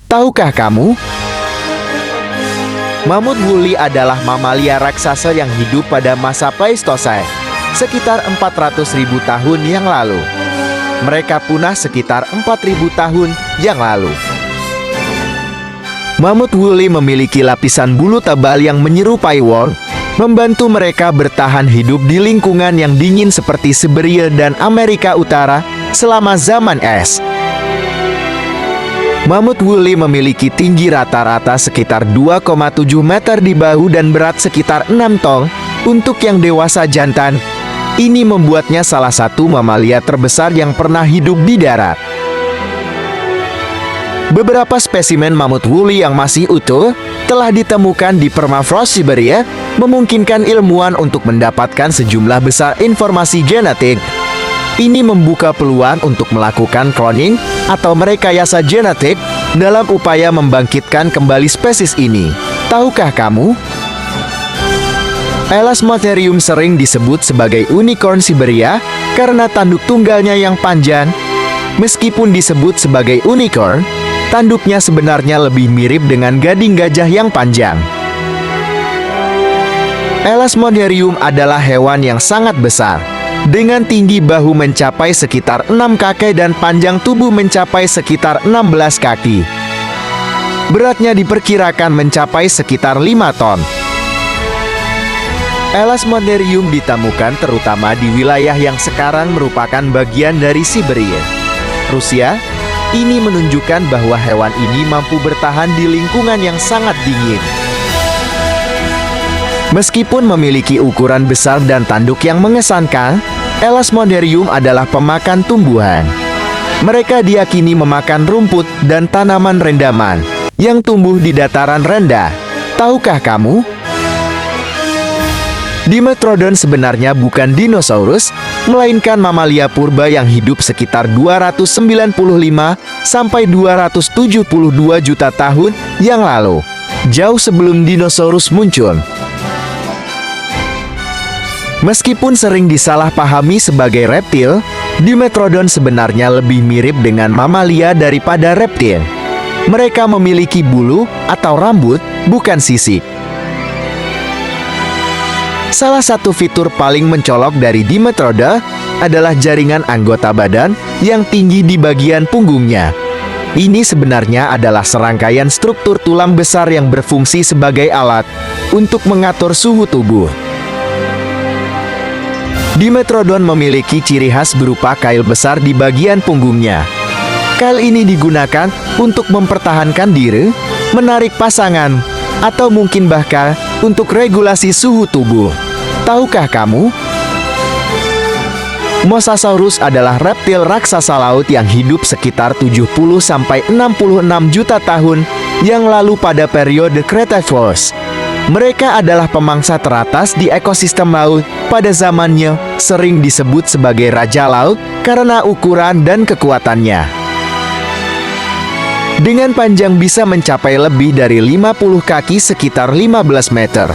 Tahukah kamu? Mamut woolly adalah mamalia raksasa yang hidup pada masa Pleistosen, sekitar 400.000 tahun yang lalu. Mereka punah sekitar 4.000 tahun yang lalu. Mamut woolly memiliki lapisan bulu tebal yang menyerupai wool, membantu mereka bertahan hidup di lingkungan yang dingin seperti Siberia dan Amerika Utara selama zaman es. Mamut woolly memiliki tinggi rata-rata sekitar 2,7 meter di bahu dan berat sekitar 6 ton. Untuk yang dewasa jantan, ini membuatnya salah satu mamalia terbesar yang pernah hidup di darat. Beberapa spesimen mamut woolly yang masih utuh telah ditemukan di permafrost Siberia, memungkinkan ilmuwan untuk mendapatkan sejumlah besar informasi genetik. Ini membuka peluang untuk melakukan cloning atau merekayasa genetik dalam upaya membangkitkan kembali spesies ini. Tahukah kamu? Elasmotherium sering disebut sebagai unicorn Siberia karena tanduk tunggalnya yang panjang. Meskipun disebut sebagai unicorn, tanduknya sebenarnya lebih mirip dengan gading gajah yang panjang. Elasmotherium adalah hewan yang sangat besar, dengan tinggi bahu mencapai sekitar 6 kaki dan panjang tubuh mencapai sekitar 16 kaki. Beratnya diperkirakan mencapai sekitar 5 ton. Elasmotherium ditemukan terutama di wilayah yang sekarang merupakan bagian dari Siberia, Rusia. Ini menunjukkan bahwa hewan ini mampu bertahan di lingkungan yang sangat dingin. Meskipun memiliki ukuran besar dan tanduk yang mengesankan, Elasmotherium adalah pemakan tumbuhan. Mereka diyakini memakan rumput dan tanaman rendaman yang tumbuh di dataran rendah. Tahukah kamu? Dimetrodon sebenarnya bukan dinosaurus, melainkan mamalia purba yang hidup sekitar 295 sampai 272 juta tahun yang lalu, jauh sebelum dinosaurus muncul. Meskipun sering disalahpahami sebagai reptil, Dimetrodon sebenarnya lebih mirip dengan mamalia daripada reptil. Mereka memiliki bulu atau rambut, bukan sisik. Salah satu fitur paling mencolok dari Dimetroda adalah jaringan anggota badan yang tinggi di bagian punggungnya. Ini sebenarnya adalah serangkaian struktur tulang besar yang berfungsi sebagai alat untuk mengatur suhu tubuh. Dimetrodon memiliki ciri khas berupa kail besar di bagian punggungnya. Kail ini digunakan untuk mempertahankan diri, menarik pasangan, atau mungkin bahkan untuk regulasi suhu tubuh. Tahukah kamu? Mosasaurus adalah reptil raksasa laut yang hidup sekitar 70-66 juta tahun yang lalu pada periode Cretaceous. Mereka adalah pemangsa teratas di ekosistem laut pada zamannya, sering disebut sebagai raja laut karena ukuran dan kekuatannya. Dengan panjang bisa mencapai lebih dari 50 kaki sekitar 15 meter.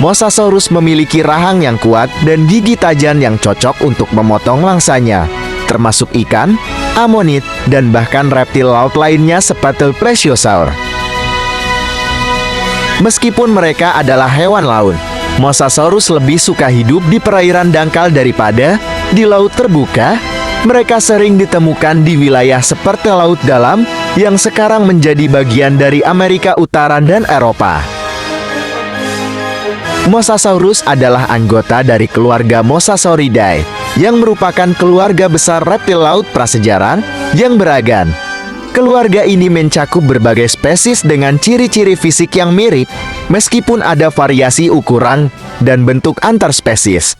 Mosasaurus memiliki rahang yang kuat dan gigi tajam yang cocok untuk memotong mangsanya, termasuk ikan, amonit, dan bahkan reptil laut lainnya seperti plesiosaur. Meskipun mereka adalah hewan laut, Mosasaurus lebih suka hidup di perairan dangkal daripada di laut terbuka. Mereka sering ditemukan di wilayah seperti Laut Dalam yang sekarang menjadi bagian dari Amerika Utara dan Eropa. Mosasaurus adalah anggota dari keluarga Mosasauridae, yang merupakan keluarga besar reptil laut prasejarah yang beragam. Keluarga ini mencakup berbagai spesies dengan ciri-ciri fisik yang mirip, meskipun ada variasi ukuran dan bentuk antar spesies.